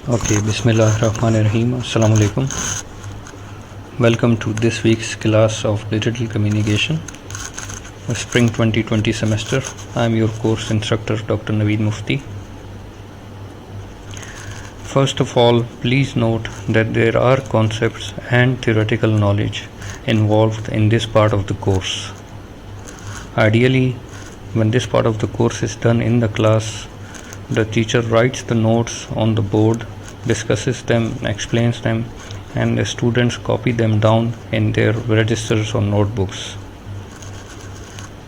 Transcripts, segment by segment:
Okay, Bismillahirrahmanirrahim. Assalamu alaikum. Welcome to this week's class of Digital Communication, Spring 2020 semester. I am your course instructor, Dr. Naveed Mufti. First of all, please note that there are concepts and theoretical knowledge involved in this part of the course. Ideally, when this part of the course is done in the class, the teacher writes the notes on the board, discusses them, explains them, and the students copy them down in their registers or notebooks.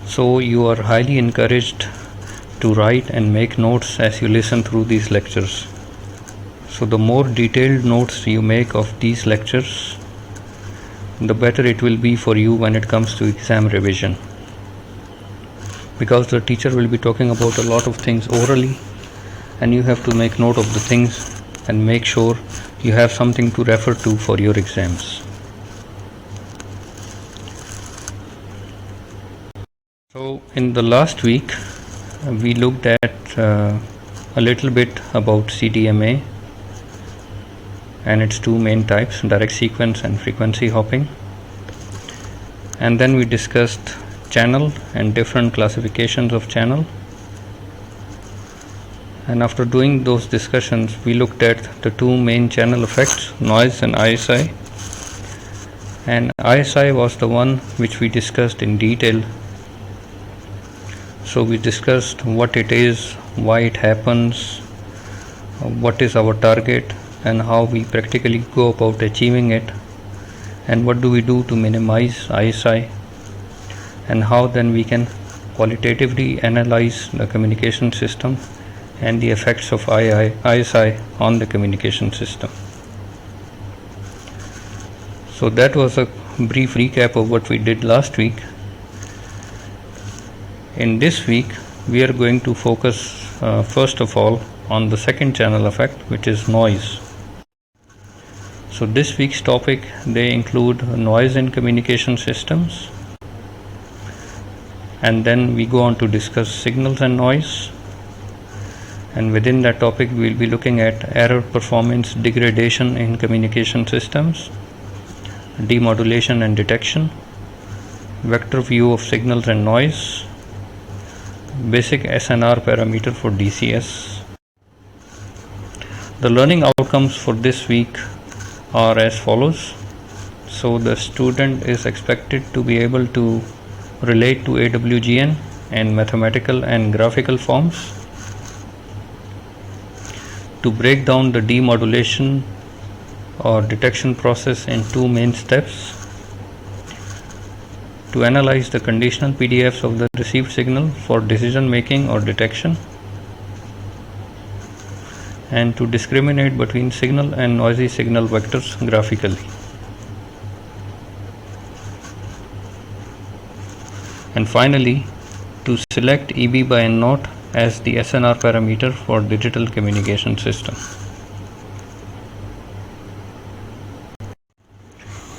So you are highly encouraged to write and make notes as you listen through these lectures. So the more detailed notes you make of these lectures, the better it will be for you when it comes to exam revision. Because the teacher will be talking about a lot of things orally, and you have to make note of the things and make sure you have something to refer to for your exams. So in the last week we looked at a little bit about CDMA and its two main types, direct sequence and frequency hopping, and then we discussed channel and different classifications of channel. And after doing those discussions, we looked at the two main channel effects, noise and ISI. And ISI was the one which we discussed in detail. So we discussed what it is, why it happens, what is our target, and how we practically go about achieving it, and what do we do to minimize ISI, and how then we can qualitatively analyze the communication system and the effects of ISI on the communication system. So that was a brief recap of what we did last week. In this week, we are going to focus first of all on the second channel effect, which is noise. So this week's topic, they include noise in communication systems, and then we go on to discuss signals and noise. And within that topic, we will be looking at error performance degradation in communication systems, demodulation and detection, vector view of signals and noise, basic SNR parameter for DCS. The learning outcomes for this week are as follows. So the student is expected to be able to relate to AWGN in mathematical and graphical forms, to break down the demodulation or detection process in two main steps, to analyze the conditional PDFs of the received signal for decision making or detection, and to discriminate between signal and noisy signal vectors graphically. And finally, to select EB by N naught as the SNR parameter for digital communication system.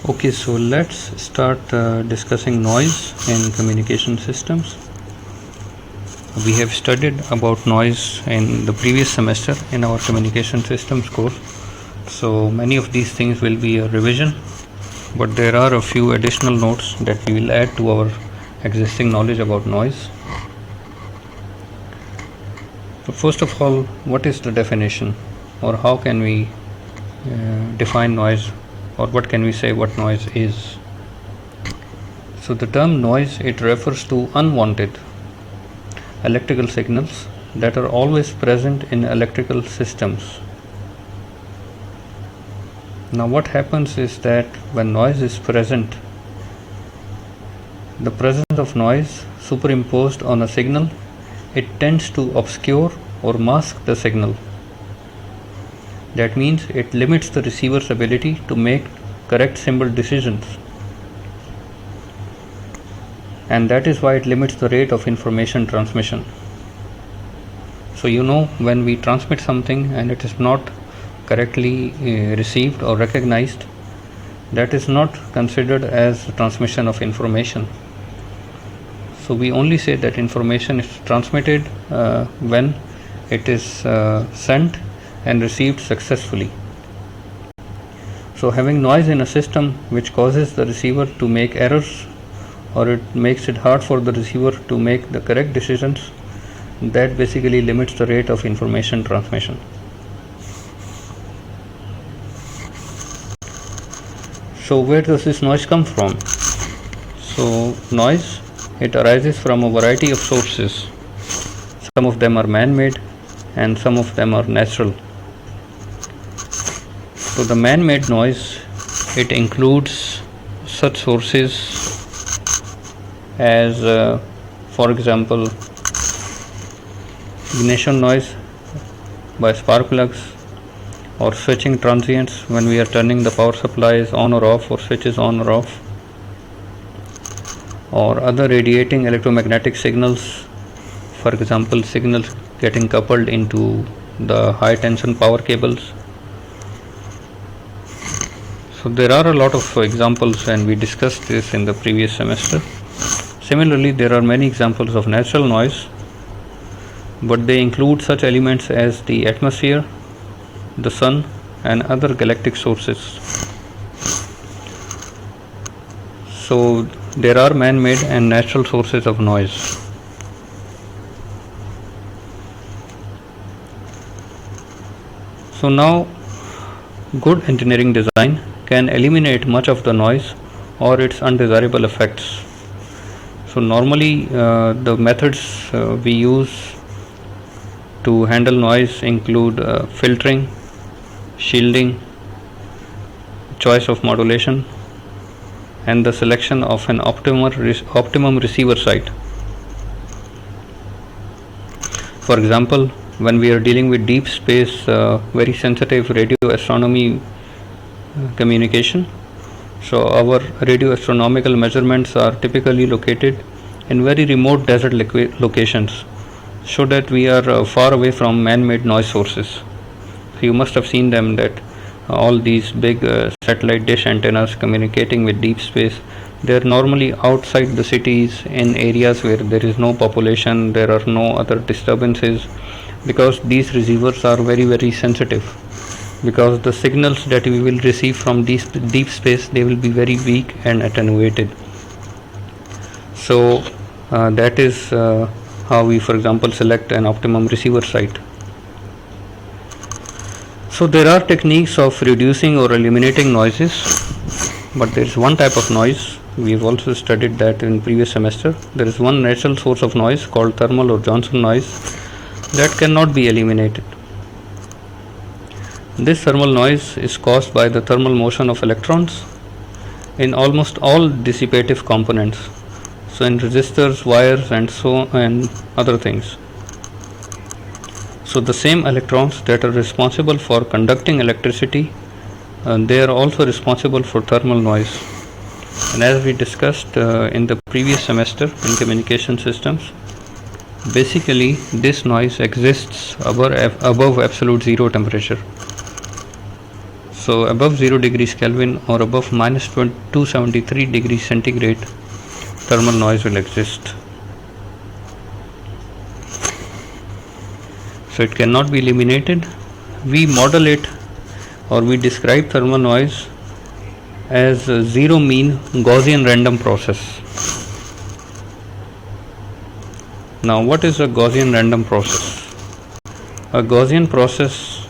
Okay, so let's start discussing noise in communication systems. We have studied about noise in the previous semester in our communication systems course, so many of these things will be a revision, but there are a few additional notes that we will add to our existing knowledge about noise. So first of all, what is the definition, or how can we define noise, or what can we say what noise is? So the term noise, it refers to unwanted electrical signals that are always present in electrical systems. Now what happens is that when noise is present, the presence of noise superimposed on a signal, it tends to obscure or mask the signal. That means it limits the receiver's ability to make correct symbol decisions, and that is why it limits the rate of information transmission. So when we transmit something and it is not correctly received or recognized, that is not considered as transmission of information. So we only say that information is transmitted when it is sent and received successfully. So having noise in a system which causes the receiver to make errors, or it makes it hard for the receiver to make the correct decisions, that basically limits the rate of information transmission. So where does this noise come from? So noise, it arises from a variety of sources. Some of them are man-made and some of them are natural. So the man-made noise, it includes such sources as for example, ignition noise by spark plugs, or switching transients when we are turning the power supplies on or off, or switches on or off, or other radiating electromagnetic signals, for example signals getting coupled into the high tension power cables. So there are a lot of examples, and we discussed this in the previous semester. Similarly, there are many examples of natural noise, but they include such elements as the atmosphere, the sun, and other galactic sources. So there are man-made and natural sources of noise. So now, good engineering design can eliminate much of the noise or its undesirable effects. So normally the methods we use to handle noise include filtering, shielding, choice of modulation, and the selection of an optimum receiver site. For example, when we are dealing with deep space, very sensitive radio astronomy communication, so our radio astronomical measurements are typically located in very remote desert locations, so that we are far away from man-made noise sources. So you must have seen them, that all these big satellite dish antennas communicating with deep space, they are normally outside the cities, in areas where there is no population, there are no other disturbances, because these receivers are very sensitive, because the signals that we will receive from these deep space, they will be very weak and attenuated. So that is how we, for example, select an optimum receiver site. So there are techniques of reducing or eliminating noises, but there is one type of noise, we have also studied that in previous semester. There is one natural source of noise called thermal or Johnson noise that cannot be eliminated. This thermal noise is caused by the thermal motion of electrons in almost all dissipative components, so in resistors, wires, and other things. So the same electrons that are responsible for conducting electricity, they are also responsible for thermal noise. And as we discussed in the previous semester in communication systems, basically this noise exists above absolute zero temperature. So above 0 degrees Kelvin or above minus 273 degrees centigrade, thermal noise will exist. So it cannot be eliminated. We model it, or we describe thermal noise as a zero mean Gaussian random process. Now what is a Gaussian random process? A Gaussian process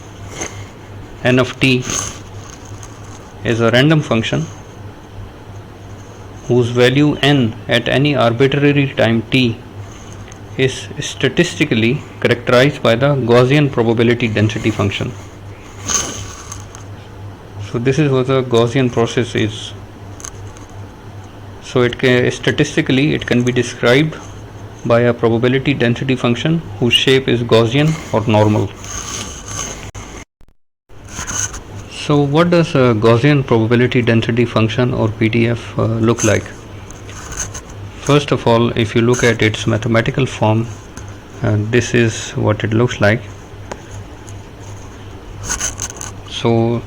n of t is a random function whose value n at any arbitrary time t is statistically characterized by the Gaussian probability density function. So this is what a Gaussian process is. So statistically it can be described by a probability density function whose shape is Gaussian or normal. So what does a Gaussian probability density function or PDF look like? First of all, if you look at its mathematical form, this is what it looks like. So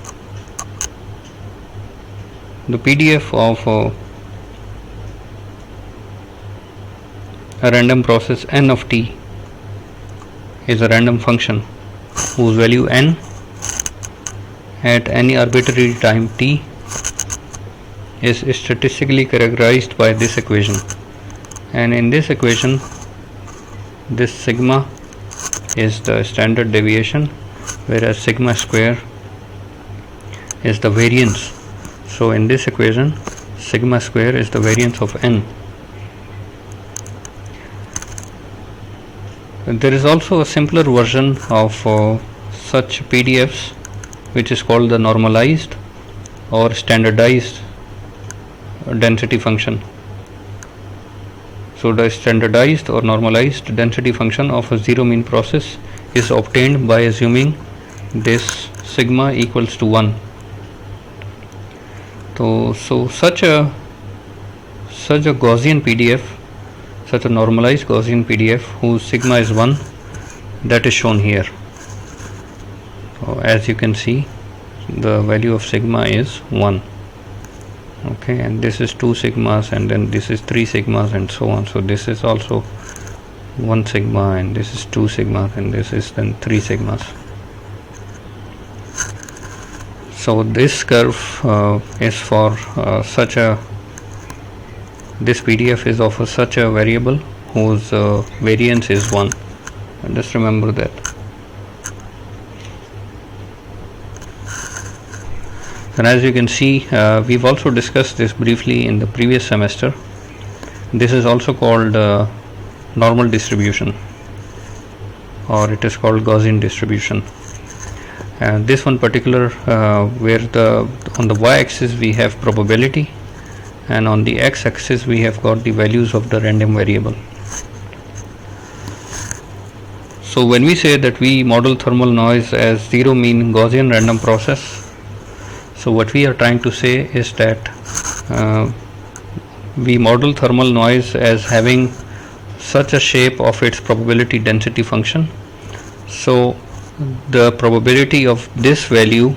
the PDF of a random process n of t is a random function whose value n at any arbitrary time t is statistically characterized by this equation, and in this equation this sigma is the standard deviation, whereas sigma square is the variance. So in this equation sigma square is the variance of n. There is also a simpler version of such PDFs which is called the normalized or standardized density function. So the standardized or normalized density function of a zero mean process is obtained by assuming this sigma equals to 1. So such a Gaussian PDF, such a normalized Gaussian PDF whose sigma is 1, that is shown here. So as you can see, the value of sigma is 1. Okay, and this is 2 sigmas, and then this is 3 sigmas, and so on. So this is also 1 sigma, and this is 2 sigmas, and this is then 3 sigmas. So this curve is for this PDF is of such a variable whose variance is 1, and just remember that. And as you can see, we've also discussed this briefly in the previous semester. This is also called normal distribution, or it is called Gaussian distribution. And this one particular, where on the y-axis we have probability, and on the x-axis we have got the values of the random variable. So when we say that we model thermal noise as zero mean Gaussian random process, so what we are trying to say is that we model thermal noise as having such a shape of its probability density function. So the probability of this value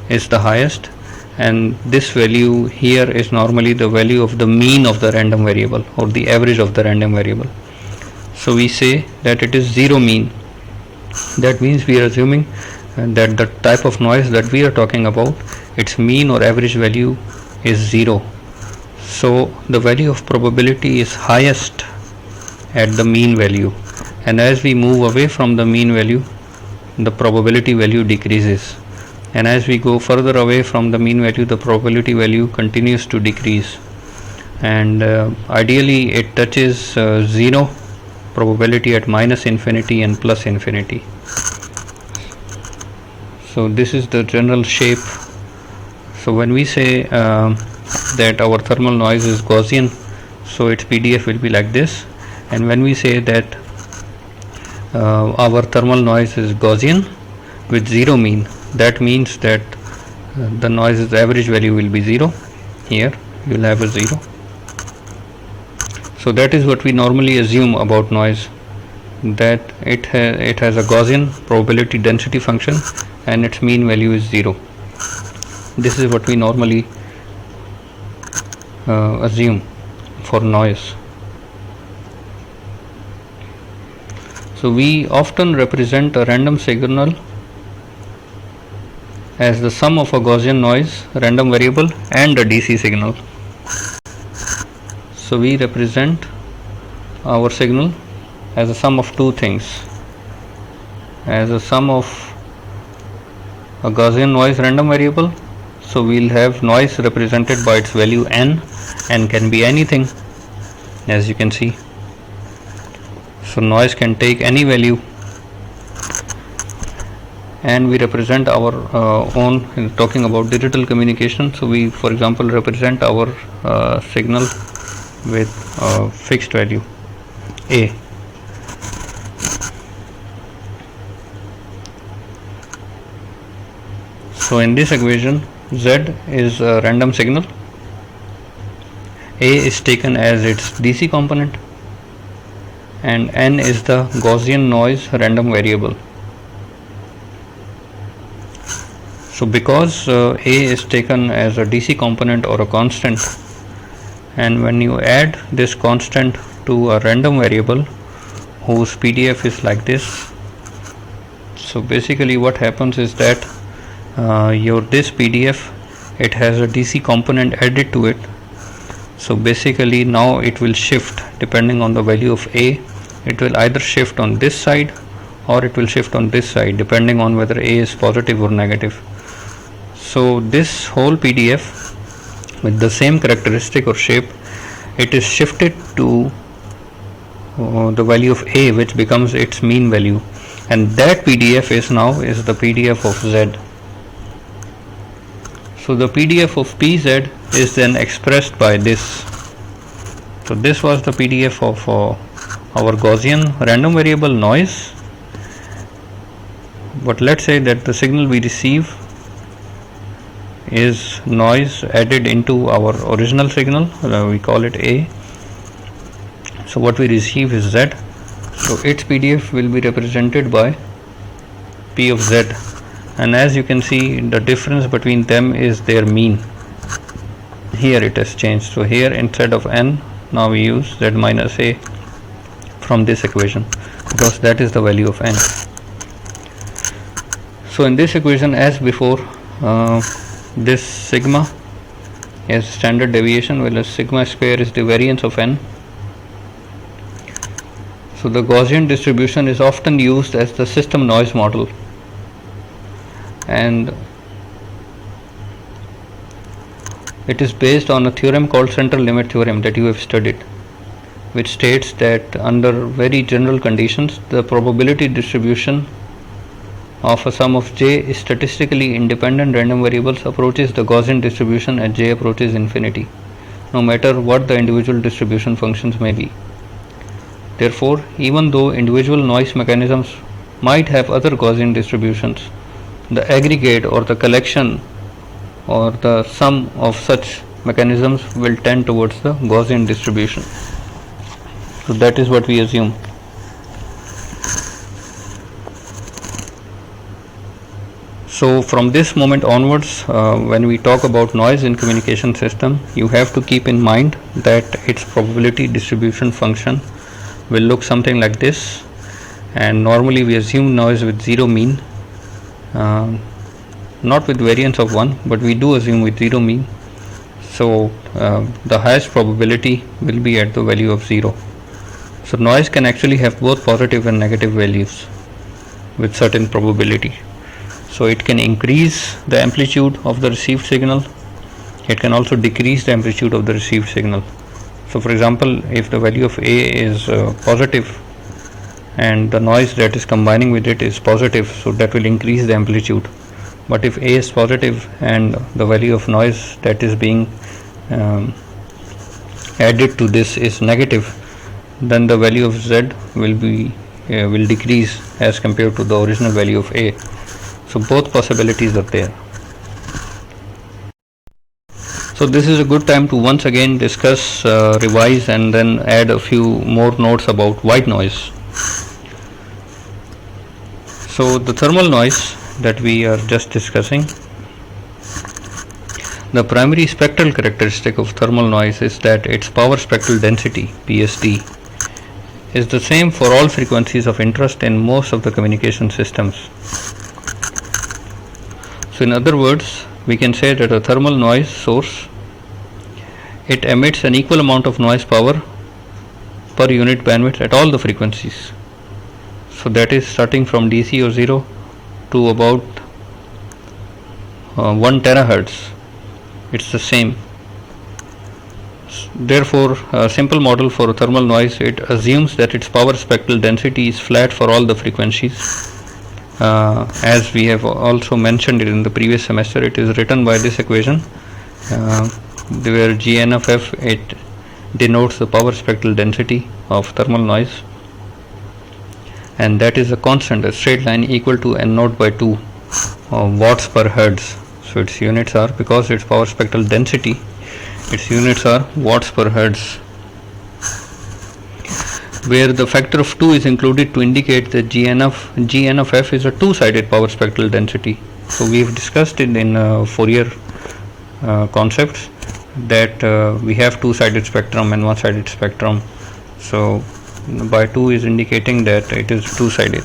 is the highest, and this value here is normally the value of the mean of the random variable, or the average of the random variable. So we say that it is zero mean. That means we are assuming that the type of noise that we are talking about, its mean or average value is 0. So the value of probability is highest at the mean value, and as we move away from the mean value, the probability value decreases, and as we go further away from the mean value, the probability value continues to decrease, and ideally it touches 0 probability at minus infinity and plus infinity. So this is the general shape. So when we say that our thermal noise is Gaussian, so its PDF will be like this, and when we say that our thermal noise is Gaussian with zero mean, that means that the noise's average value will be 0. Here you will have a 0. So that is what we normally assume about noise, that it has a Gaussian probability density function and its mean value is 0. This is what we normally assume for noise. So we often represent a random signal as the sum of a Gaussian noise, random variable, and a DC signal. So we represent our signal as a sum of two things, as a sum of a Gaussian noise random variable. So we will have noise represented by its value n can be anything, as you can see. So noise can take any value, and we represent our own, talking about digital communication. So we, for example, represent our signal with a fixed value a. So in this equation, Z is a random signal, A is taken as its DC component, and N is the Gaussian noise random variable. So because A is taken as a DC component or a constant, and when you add this constant to a random variable whose PDF is like this, so basically what happens is that this PDF, it has a DC component added to it. So basically now it will shift depending on the value of A. It will either shift on this side or it will shift on this side depending on whether A is positive or negative. So this whole PDF with the same characteristic or shape, it is shifted to the value of A, which becomes its mean value, and that PDF is the PDF of Z. So the PDF of PZ is then expressed by this. So this was the PDF of our Gaussian random variable noise. But let's say that the signal we receive is noise added into our original signal, we call it A. So what we receive is Z. So its PDF will be represented by P of Z, and as you can see, the difference between them is their mean. Here it has changed. So here instead of N, now we use Z minus A from this equation, because that is the value of N. So in this equation, as before, this sigma is standard deviation, whereas sigma square is the variance of N. So the Gaussian distribution is often used as the system noise model, and it is based on a theorem called central limit theorem that you have studied, which states that under very general conditions the probability distribution of a sum of j statistically independent random variables approaches the Gaussian distribution as j approaches infinity, no matter what the individual distribution functions may be. Therefore, even though individual noise mechanisms might have other Gaussian distributions, the aggregate or the collection or the sum of such mechanisms will tend towards the Gaussian distribution. So that is what we assume. So from this moment onwards, when we talk about noise in communication system, you have to keep in mind that its probability distribution function will look something like this, and normally we assume noise with zero mean, not with variance of 1, but we do assume with zero mean. So the highest probability will be at the value of 0. So noise can actually have both positive and negative values with certain probability. So it can increase the amplitude of the received signal, it can also decrease the amplitude of the received signal. So for example, if the value of A is positive and the noise that is combining with it is positive, so that will increase the amplitude. But if A is positive and the value of noise that is being added to this is negative, then the value of Z will decrease as compared to the original value of A. So both possibilities are there. So this is a good time to once again discuss, revise, and then add a few more notes about white noise. So the thermal noise that we are just discussing, the primary spectral characteristic of thermal noise is that its power spectral density, PSD, is the same for all frequencies of interest in most of the communication systems. So in other words, we can say that a thermal noise source, it emits an equal amount of noise power per unit bandwidth at all the frequencies. So that is starting from DC or 0 to about 1 terahertz. It's the same. Therefore, a simple model for a thermal noise, it assumes that its power spectral density is flat for all the frequencies. As we have also mentioned it in the previous semester, it is written by this equation, where Gn of f, it denotes the power spectral density of thermal noise, and that is a constant, a straight line equal to n0 by 2 watts per hertz. So its units are, because its power spectral density, its units are watts per hertz, where the factor of 2 is included to indicate that Gn of f is a two-sided power spectral density. So we have discussed it in Fourier concepts that we have two-sided spectrum and one-sided spectrum. So by 2 is indicating that it is two-sided.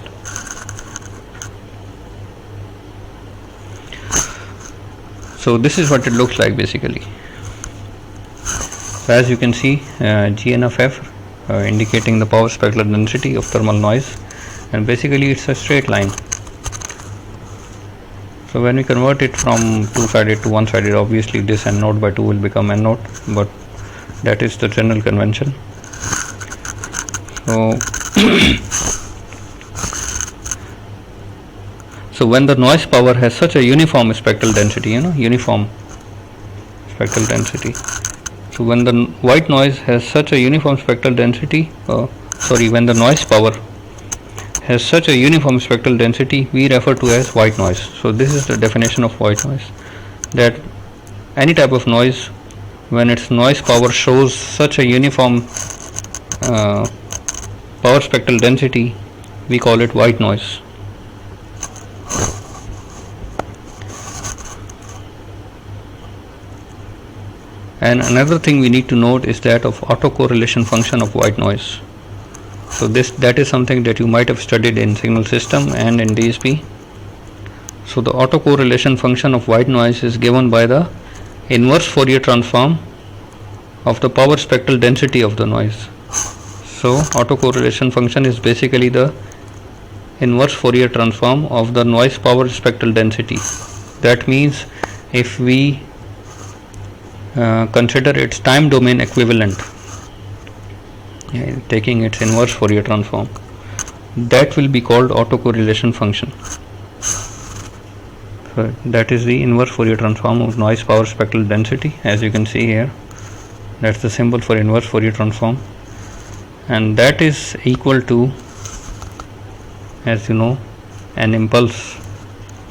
So this is what it looks like basically. So as you can see, GNFF indicating the power spectral density of thermal noise, and basically it's a straight line. So when we convert it from two-sided to one-sided, obviously this n naught by 2 will become n naught, but that is the general convention. So when the noise power has such a uniform spectral density, uniform spectral density. So when the white noise has such a uniform spectral density, when the noise power has such a uniform spectral density, we refer to as white noise. So this is the definition of white noise, that any type of noise when its noise power shows such a uniform power spectral density, we call it white noise. And another thing we need to note is that of autocorrelation function of white noise. So that is something that you might have studied in signal system and in DSP. So the autocorrelation function of white noise is given by the inverse Fourier transform of the power spectral density of the noise. So autocorrelation function is basically the inverse Fourier transform of the noise power spectral density. That means if we consider its time domain equivalent, taking its inverse Fourier transform, that will be called autocorrelation function. So that is the inverse Fourier transform of noise power spectral density. As you can see here, that's the symbol for inverse Fourier transform, and that is equal to, as you know, an impulse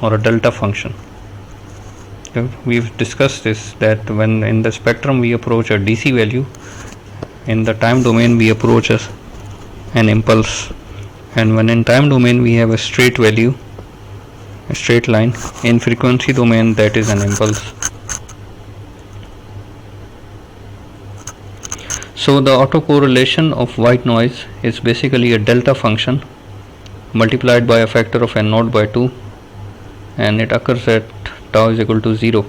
or a delta function. We've discussed this, that when in the spectrum we approach a DC value, in the time domain we approach as an impulse, and when in time domain we have a straight value, a straight line, in frequency domain that is an impulse. So the autocorrelation of white noise is basically a delta function multiplied by a factor of n naught by 2, and it occurs at tau is equal to 0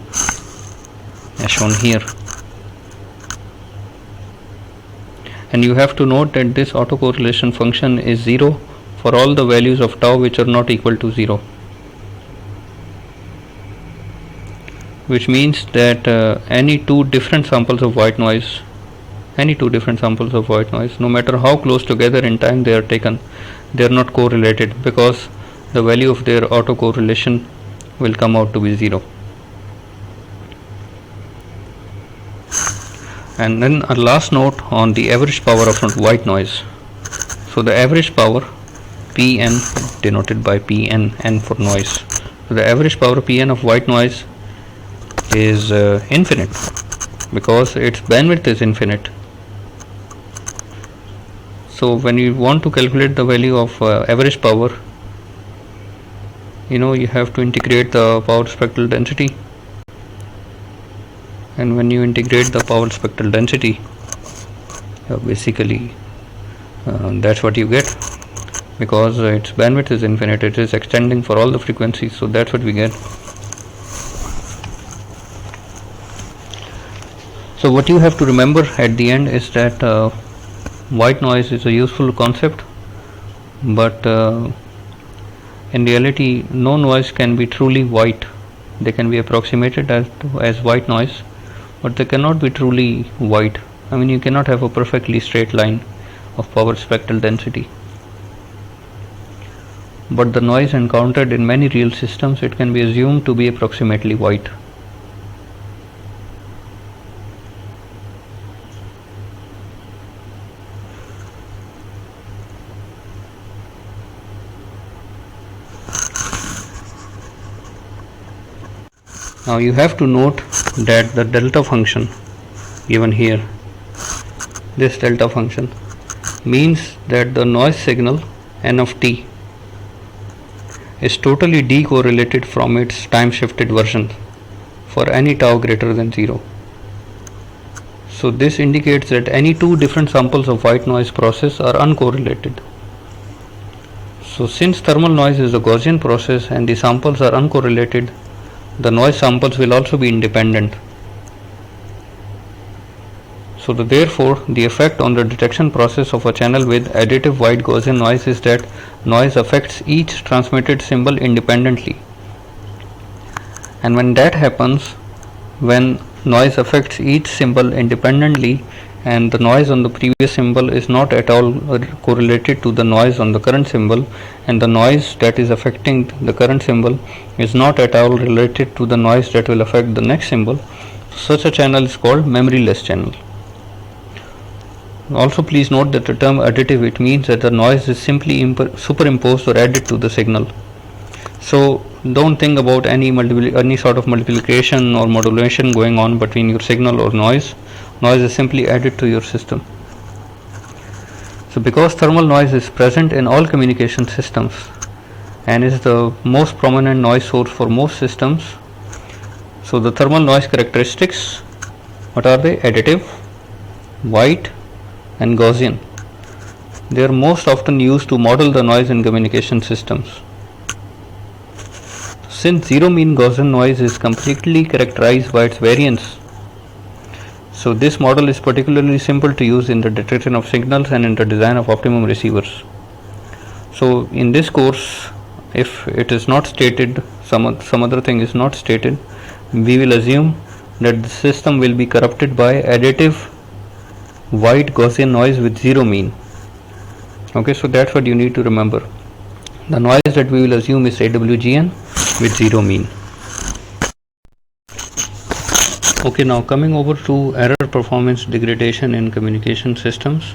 as shown here. And you have to note that this autocorrelation function is 0 for all the values of tau which are not equal to 0, which means that any two different samples of white noise, no matter how close together in time they are taken, they are not correlated, because the value of their autocorrelation will come out to be 0. And then a last note on the average power of white noise. So the average power Pn, denoted by Pn, n for noise. So the average power Pn of white noise is infinite, because its bandwidth is infinite. So when you want to calculate the value of average power, you have to integrate the power spectral density, and when you integrate the power spectral density, basically that's what you get, because its bandwidth is infinite, it is extending for all the frequencies, so that's what we get. So what you have to remember at the end is that white noise is a useful concept, but in reality no noise can be truly white. They can be approximated as white noise, but they cannot be truly white. I mean, you cannot have a perfectly straight line of power spectral density. But the noise encountered in many real systems, it can be assumed to be approximately white. Now you have to note that the delta function given here, this delta function, means that the noise signal n of t is totally decorrelated from its time shifted version for any tau greater than 0. So this indicates that any two different samples of white noise process are uncorrelated. So since thermal noise is a Gaussian process and the samples are uncorrelated, the noise samples will also be independent. So therefore, the effect on the detection process of a channel with additive white Gaussian noise is that noise affects each transmitted symbol independently. And when that happens, when noise affects each symbol independently and the noise on the previous symbol is not at all correlated to the noise on the current symbol, and the noise that is affecting the current symbol is not at all related to the noise that will affect the next symbol, such a channel is called memoryless channel. Also, please note that the term additive, it means that the noise is simply superimposed or added to the signal. So don't think about any sort of multiplication or modulation going on between your signal or noise. Noise is simply added to your system. So because thermal noise is present in all communication systems and is the most prominent noise source for most systems, so the thermal noise characteristics, what are they? Additive, white and Gaussian. They are most often used to model the noise in communication systems. Since zero mean Gaussian noise is completely characterized by its variance, so this model is particularly simple to use in the detection of signals and in the design of optimum receivers. So in this course, if it is not stated, some other thing is not stated, we will assume that the system will be corrupted by additive white Gaussian noise with zero mean. Okay, so that's what you need to remember. The noise that we will assume is AWGN with zero mean. Okay, now coming over to error performance degradation in communication systems.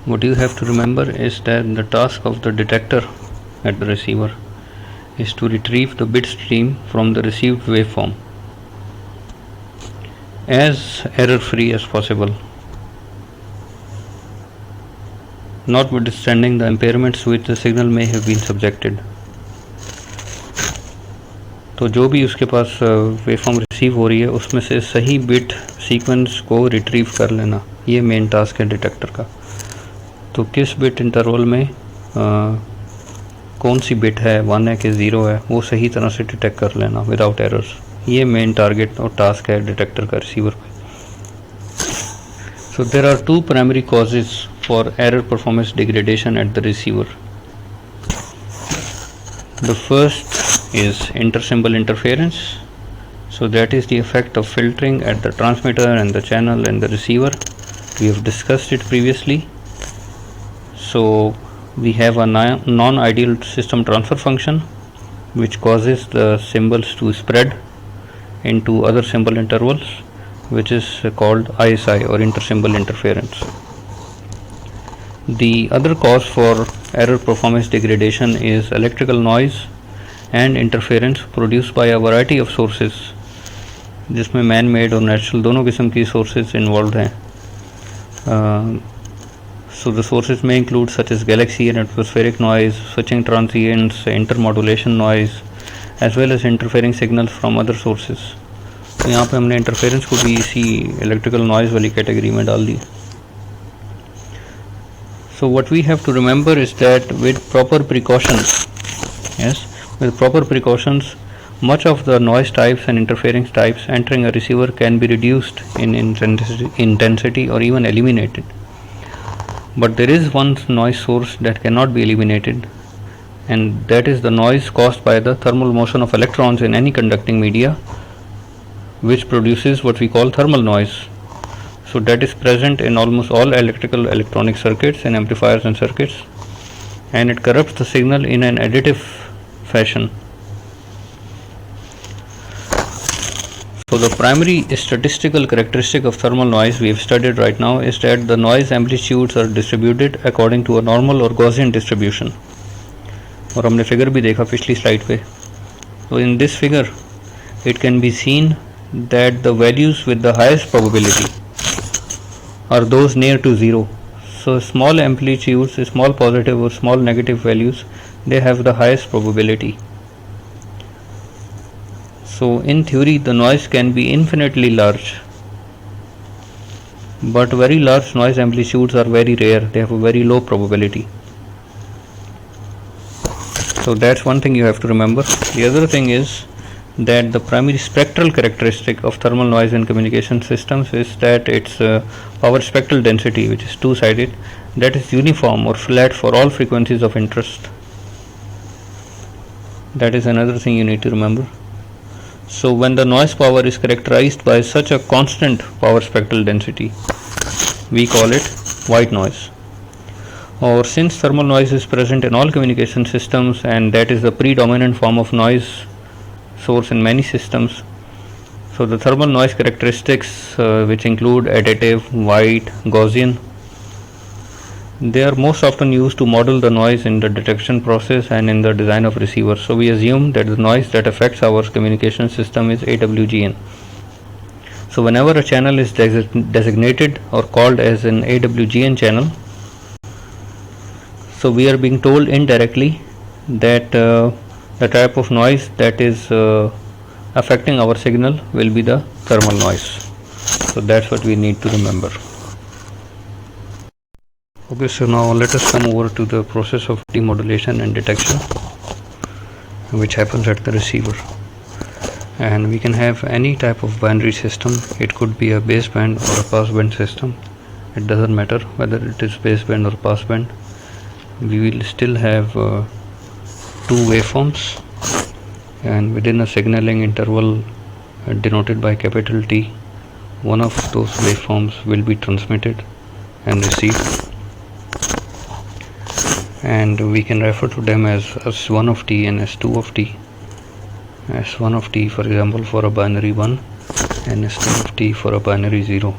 What you have to remember is that the task of the detector at the receiver is to retrieve the bit stream from the received waveform as error free as possible, notwithstanding the impairments to which the signal may have been subjected. तो जो भी उसके पास waveform receive हो रही है उसमें से सही बिट सीक्वेंस को रिट्रीव कर लेना, ये मेन टास्क है डिटेक्टर का. तो किस बिट इंटरवल में कौन सी बिट है, 1 है कि 0 है, वो सही तरह से डिटेक्ट कर लेना विदाउट एरर्स. ये मेन टारगेट और टास्क है डिटेक्टर का रिसीवर पे. So there are two primary causes for error performance degradation at the receiver. The first is intersymbol interference. So that is the effect of filtering at the transmitter and the channel and the receiver. We have discussed it previously. So we have a non-ideal system transfer function which causes the symbols to spread into other symbol intervals, which is called ISI or intersymbol interference. The other cause for error performance degradation is electrical noise and interference produced by a variety of sources, जिसमें man made और natural दोनों किस्म की sources involved हैं. So the sources may include such as galaxy and atmospheric noise, switching transients, intermodulation noise, as well as interfering signals from other sources. तो यहाँ पे हमने इंटरफेरेंस को भी इसी इलेक्ट्रिकल नॉइज़ वाली कैटेगरी में डाल दी. So what we have to remember is that with proper precautions, much of the noise types and interference types entering a receiver can be reduced in intensity or even eliminated. But there is one noise source that cannot be eliminated, and that is the noise caused by the thermal motion of electrons in any conducting media, which produces what we call thermal noise. So that is present in almost all electrical electronic circuits and amplifiers and circuits, and it corrupts the signal in an additive fashion. So the primary statistical characteristic of thermal noise we have studied right now is that the noise amplitudes are distributed according to a normal or Gaussian distribution. और हमने figure भी देखा पिछली slide पे. So in this figure it can be seen that the values with the highest probability are those near to zero. So small amplitudes, small positive or small negative values, they have the highest probability. So in theory the noise can be infinitely large, but very large noise amplitudes are very rare, they have a very low probability. So that's one thing you have to remember. The other thing is that the primary spectral characteristic of thermal noise in communication systems is that its power spectral density, which is two-sided, that is uniform or flat for all frequencies of interest. That is another thing you need to remember. So when the noise power is characterized by such a constant power spectral density, we call it white noise. Or since thermal noise is present in all communication systems and that is the predominant form of noise source in many systems, so the thermal noise characteristics which include additive, white, Gaussian, they are most often used to model the noise in the detection process and in the design of receivers. So we assume that the noise that affects our communication system is AWGN. So whenever a channel is designated or called as an AWGN channel, so we are being told indirectly that the type of noise that is affecting our signal will be the thermal noise. So that's what we need to remember. Okay, so now let us come over to the process of demodulation and detection, which happens at the receiver. And we can have any type of binary system. It could be a baseband or a passband system. It doesn't matter whether it is baseband or passband. We will still have two waveforms, and within a signaling interval denoted by capital T, one of those waveforms will be transmitted and received, and we can refer to them as S1 of T and S2 of T. S1 of T, for example, for a binary 1, and S2 of T for a binary 0.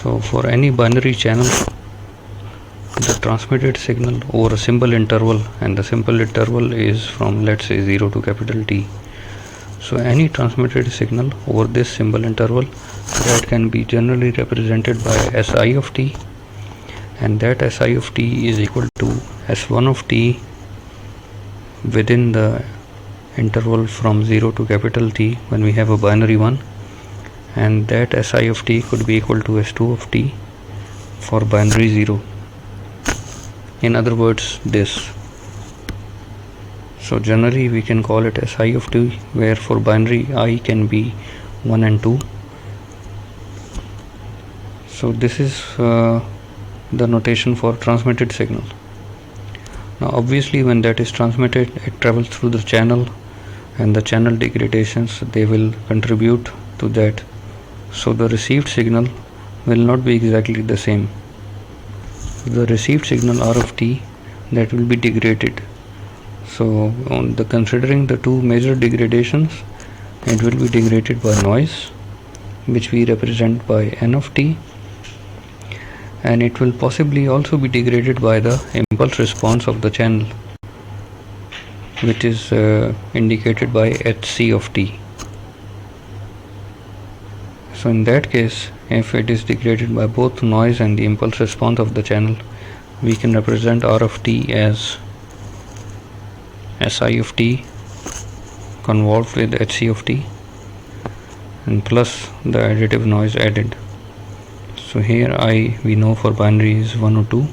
So for any binary channel, the transmitted signal over a symbol interval, and the symbol interval is from, let's say, 0 to capital T. So any transmitted signal over this symbol interval, that can be generally represented by Si of T, and that Si of T is equal to S1 of T within the interval from 0 to capital T when we have a binary 1, and that Si of T could be equal to S2 of T for binary 0. In other words, this. So generally we can call it Si of T, where for binary I can be 1 and 2. So this is the notation for transmitted signal. Now obviously when that is transmitted, it travels through the channel, and the channel degradations, they will contribute to that. So the received signal will not be exactly the same. The received signal R of T, that will be degraded. So on the considering the two major degradations, it will be degraded by noise, which we represent by N of T, and it will possibly also be degraded by the impulse response of the channel, which is indicated by Hc of T. So in that case, if it is degraded by both noise and the impulse response of the channel, we can represent R of T as Si of T convolved with Hc of T and plus the additive noise added. So here I, we know for binary is 1 or 2.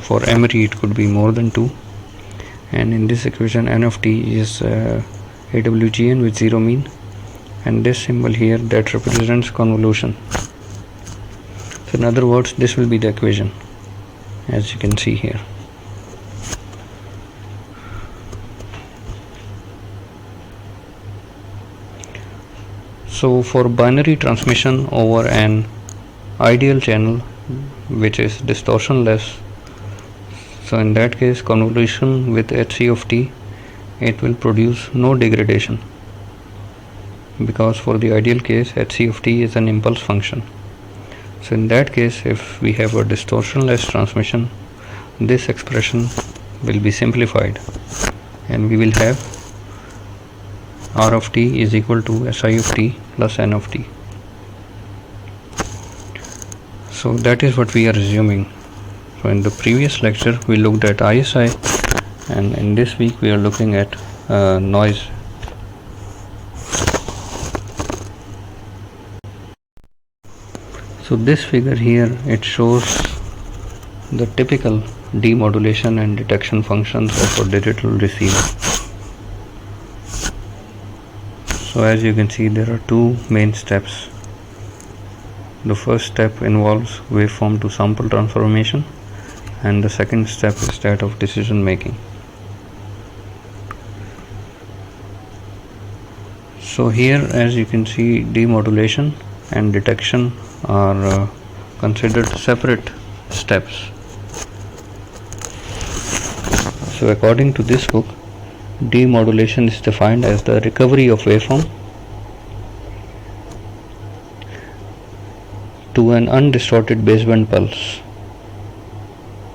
For emery it could be more than 2. And in this equation, N of T is AWGN with 0 mean, and this symbol here, that represents convolution. So in other words, this will be the equation, as you can see here. So for binary transmission over an ideal channel which is distortionless, so in that case convolution with Hc of T, it will produce no degradation, because for the ideal case Hc of T is an impulse function. So in that case, if we have a distortionless transmission, this expression will be simplified and we will have R of T is equal to Si of T plus N of T. So that is what we are assuming. So in the previous lecture we looked at ISI, and in this week we are looking at noise. So this figure here, it shows the typical demodulation and detection functions of a digital receiver. So as you can see, there are two main steps. The first step involves waveform to sample transformation, and the second step is that of decision making. So here, as you can see, demodulation and detection are considered separate steps. So according to this book, demodulation is defined as the recovery of waveform to an undistorted baseband pulse.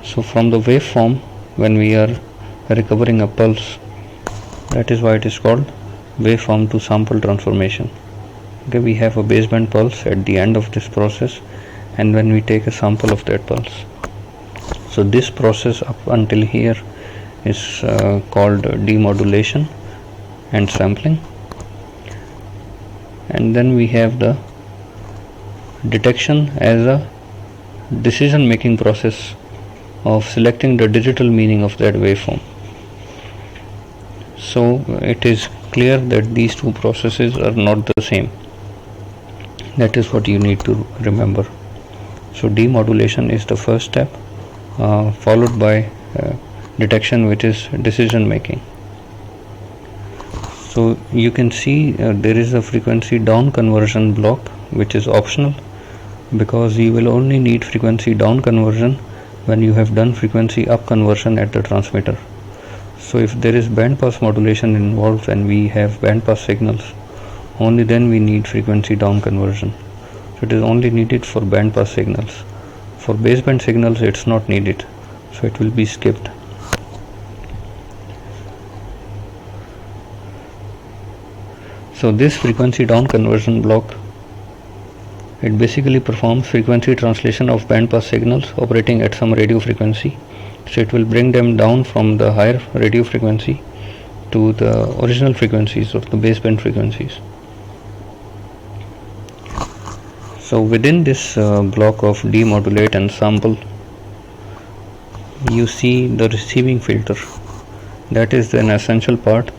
So from the waveform, when we are recovering a pulse, that is why it is called waveform to sample transformation. Okay, we have a baseband pulse at the end of this process, and when we take a sample of that pulse. So this process up until here is called demodulation and sampling, and then we have the detection as a decision making process of selecting the digital meaning of that waveform. So it is clear that these two processes are not the same. That is what you need to remember. So demodulation is the first step, followed by detection, which is decision making. So you can see there is a frequency down conversion block, which is optional, because you will only need frequency down conversion when you have done frequency up conversion at the transmitter. So if there is band pass modulation involved and we have band pass signals, only then we need frequency down conversion. So it is only needed for band pass signals. For baseband signals it's not needed, so it will be skipped. So this frequency down conversion block, it basically performs frequency translation of band pass signals operating at some radio frequency. So it will bring them down from the higher radio frequency to the original frequencies of the baseband frequencies. So within this block of demodulate and sample, you see the receiving filter. That is an essential part,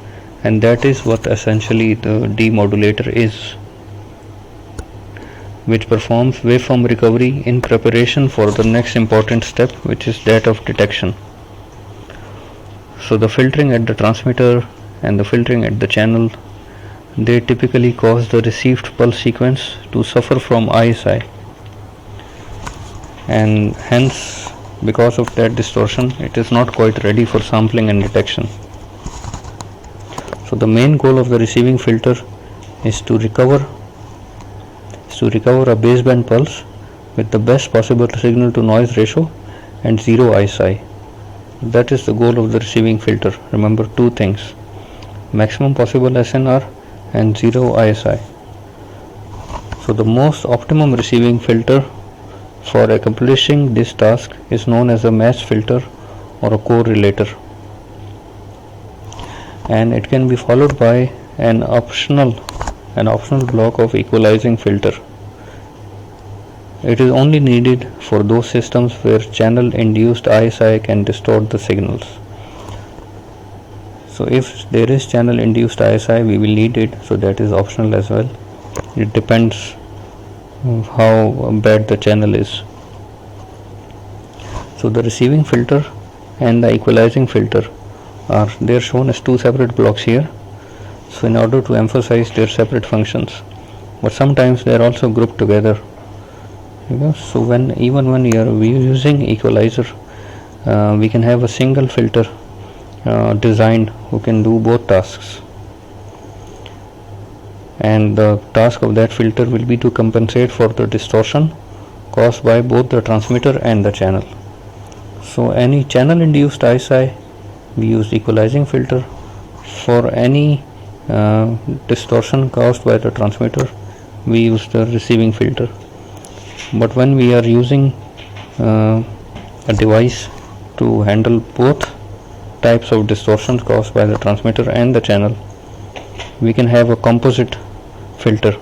and that is what essentially the demodulator is, which performs waveform recovery in preparation for the next important step, which is that of detection. So the filtering at the transmitter and the filtering at the channel, they typically cause the received pulse sequence to suffer from ISI, and hence because of that distortion it is not quite ready for sampling and detection. So the main goal of the receiving filter is to recover a baseband pulse with the best possible signal to noise ratio and zero ISI. That is the goal of the receiving filter. Remember two things: maximum possible SNR and zero ISI. So the most optimum receiving filter for accomplishing this task is known as a match filter or a correlator, and it can be followed by an optional block of equalizing filter. It is only needed for those systems where channel induced ISI can distort the signals. So if there is channel induced ISI, we will need it, so that is optional as well. It depends how bad the channel is. So the receiving filter and the equalizing filter they are shown as two separate blocks here, so in order to emphasize their separate functions, but sometimes they are also grouped together. So even when you are using equalizer, we can have a single filter designed who can do both tasks, and the task of that filter will be to compensate for the distortion caused by both the transmitter and the channel. So any channel induced ISI, we use equalizing filter. For any distortion caused by the transmitter, we use the receiving filter. But when we are using a device to handle both types of distortions caused by the transmitter and the channel, we can have a composite filter.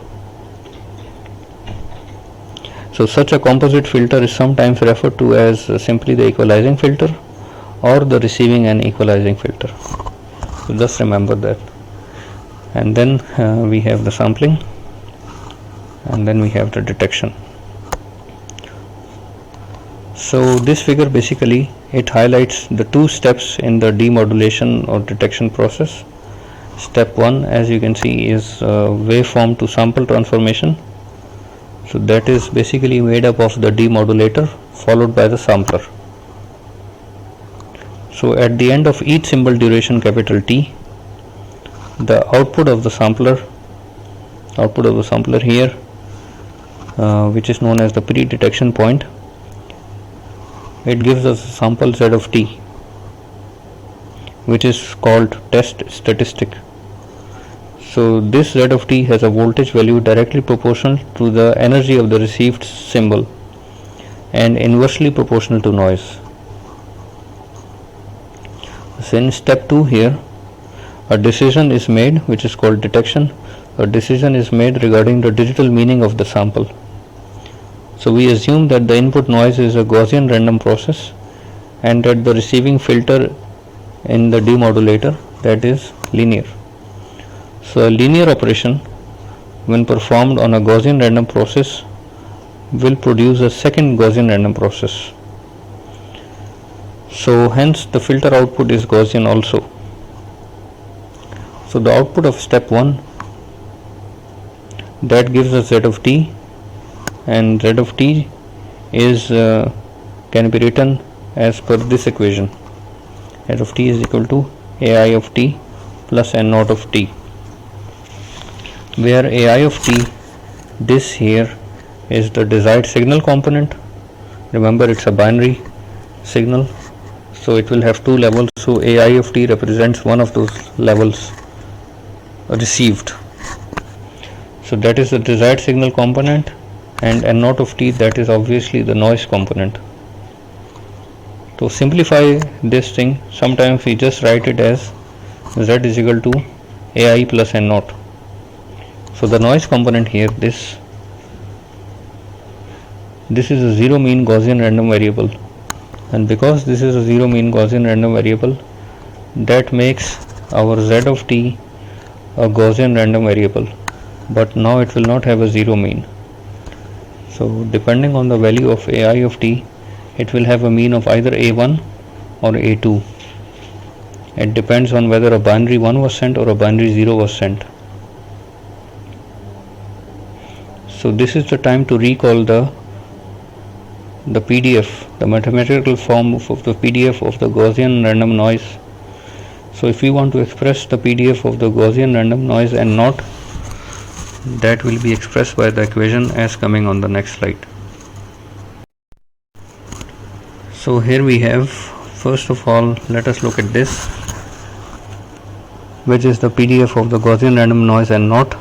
So such a composite filter is sometimes referred to as simply the equalizing filter or the receiving and equalizing filter. So just remember that. and then we have the sampling, and then we have the detection. So this figure basically it highlights the two steps in the demodulation or detection process. Step 1, as you can see, is waveform to sample transformation. So that is basically made up of the demodulator followed by the sampler. So at the end of each symbol duration capital T, the output of the sampler here, which is known as the pre-detection point, it gives us a sample Z of T, which is called test statistic. So this Z of T has a voltage value directly proportional to the energy of the received symbol and inversely proportional to noise. So in step 2 here, a decision is made, which is called detection. A decision is made regarding the digital meaning of the sample. So we assume that the input noise is a Gaussian random process and that the receiving filter in the demodulator, that is linear. So a linear operation, when performed on a Gaussian random process, will produce a second Gaussian random process. So hence the filter output is Gaussian also. So the output of step 1, that gives us Z of T, and Z of T is can be written as per this equation. Z of T is equal to AI of T plus N naught of T, where AI of T, this here is the desired signal component. Remember, it's a binary signal, so it will have two levels. So AI of T represents one of those levels received. So that is the desired signal component, and N naught of T, that is obviously the noise component. To simplify this thing, sometimes we just write it as Z is equal to AI plus N naught. So the noise component here, this is a zero mean Gaussian random variable, and because this is a zero mean Gaussian random variable, that makes our Z of T a Gaussian random variable, but now it will not have a zero mean. So depending on the value of AI of T, it will have a mean of either A1 or A2. It depends on whether a binary 1 was sent or a binary 0 was sent. So this is the time to recall the PDF, the mathematical form of the PDF of the Gaussian random noise. So if we want to express the PDF of the Gaussian random noise N naught, that will be expressed by the equation as coming on the next slide. So here we have, first of all, let us look at this, which is the PDF of the Gaussian random noise N naught.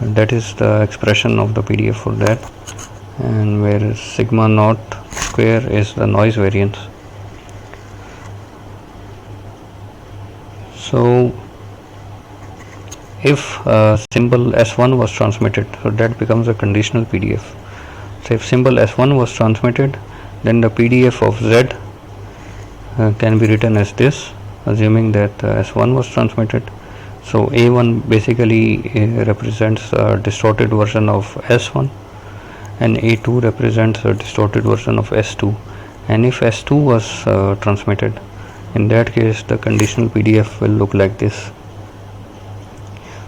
That is the expression of the PDF for that, and where sigma naught square is the noise variance. So if symbol S1 was transmitted, so that becomes a conditional PDF. So if symbol S1 was transmitted, then the PDF of Z can be written as this, assuming that S1 was transmitted. So A1 basically represents a distorted version of S1, and A2 represents a distorted version of S2. And if S2 was transmitted, in that case the conditional PDF will look like this.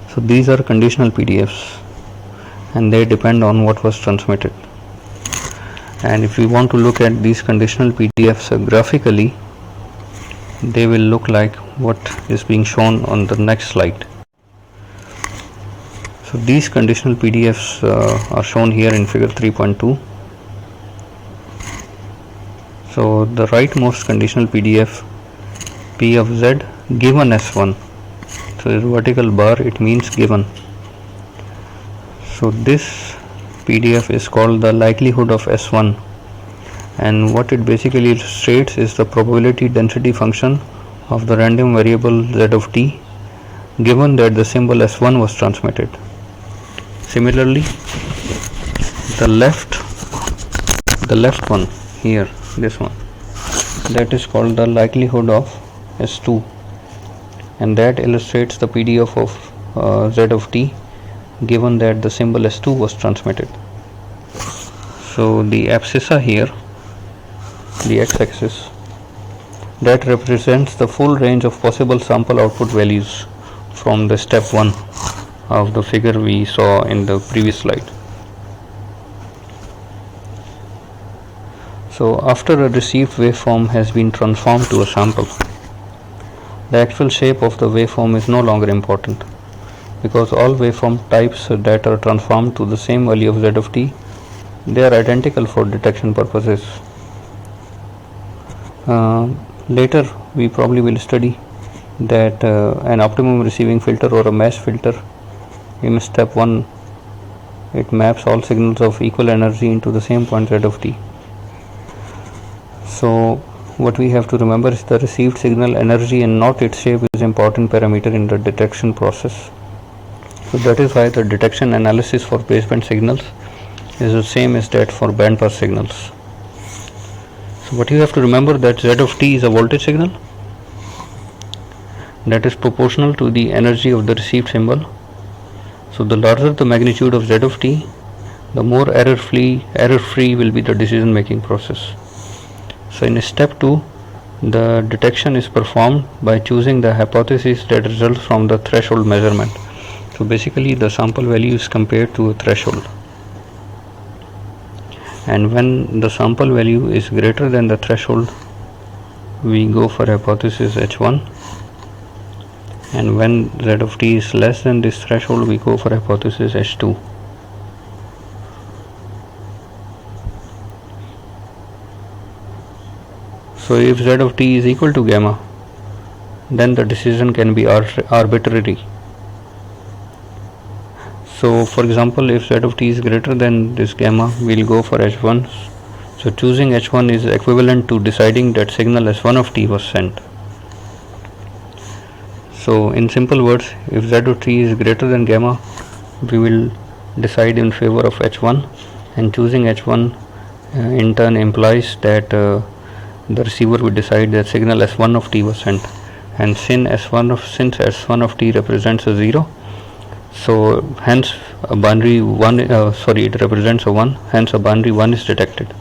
So these are conditional PDFs, and they depend on what was transmitted. And if we want to look at these conditional PDFs graphically, they will look like what is being shown on the next slide. So these conditional PDFs are shown here in figure 3.2. So the rightmost conditional PDF, P of Z given S1. So the vertical bar, it means given. So this PDF is called the likelihood of S1, and what it basically illustrates is the probability density function of the random variable Z of T given that the symbol S1 was transmitted. Similarly, the left one here, this one, that is called the likelihood of S2, and that illustrates the PDF of z of t, given that the symbol s2 was transmitted. So the abscissa here, the x-axis, that represents the full range of possible sample output values from the step 1 of the figure we saw in the previous slide. So after a received waveform has been transformed to a sample, the actual shape of the waveform is no longer important, because all waveform types that are transformed to the same value of z of t, they are identical for detection purposes. Later we probably will study that an optimum receiving filter or a mesh filter, in step 1 it maps all signals of equal energy into the same point z of t. So what we have to remember is the received signal energy and not its shape is important parameter in the detection process. So that is why the detection analysis for baseband signals is the same as that for bandpass signals. So what you have to remember, that z of t is a voltage signal that is proportional to the energy of the received symbol. So the larger the magnitude of z of t, the more error-free will be the decision making process. So in step 2, the detection is performed by choosing the hypothesis that results from the threshold measurement. So basically the sample value is compared to a threshold, and when the sample value is greater than the threshold, we go for hypothesis H1, and when z of t is less than this threshold, we go for hypothesis H2. So if z of t is equal to gamma, then the decision can be arbitrary. So for example, if z of t is greater than this gamma, we will go for H1. So choosing H1 is equivalent to deciding that signal S1 of t was sent. So in simple words, if z of t is greater than gamma, we will decide in favor of H1, and choosing H1 in turn implies that the receiver will decide that signal S1 of t was sent. And since S1 of t represents a 0, so hence a binary 1, it represents a 1, hence a binary 1 is detected.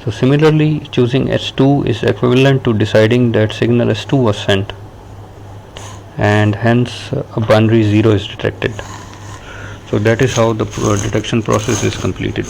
So similarly, choosing H2 is equivalent to deciding that signal S2 was sent, and hence a binary 0 is detected. So that is how the detection process is completed.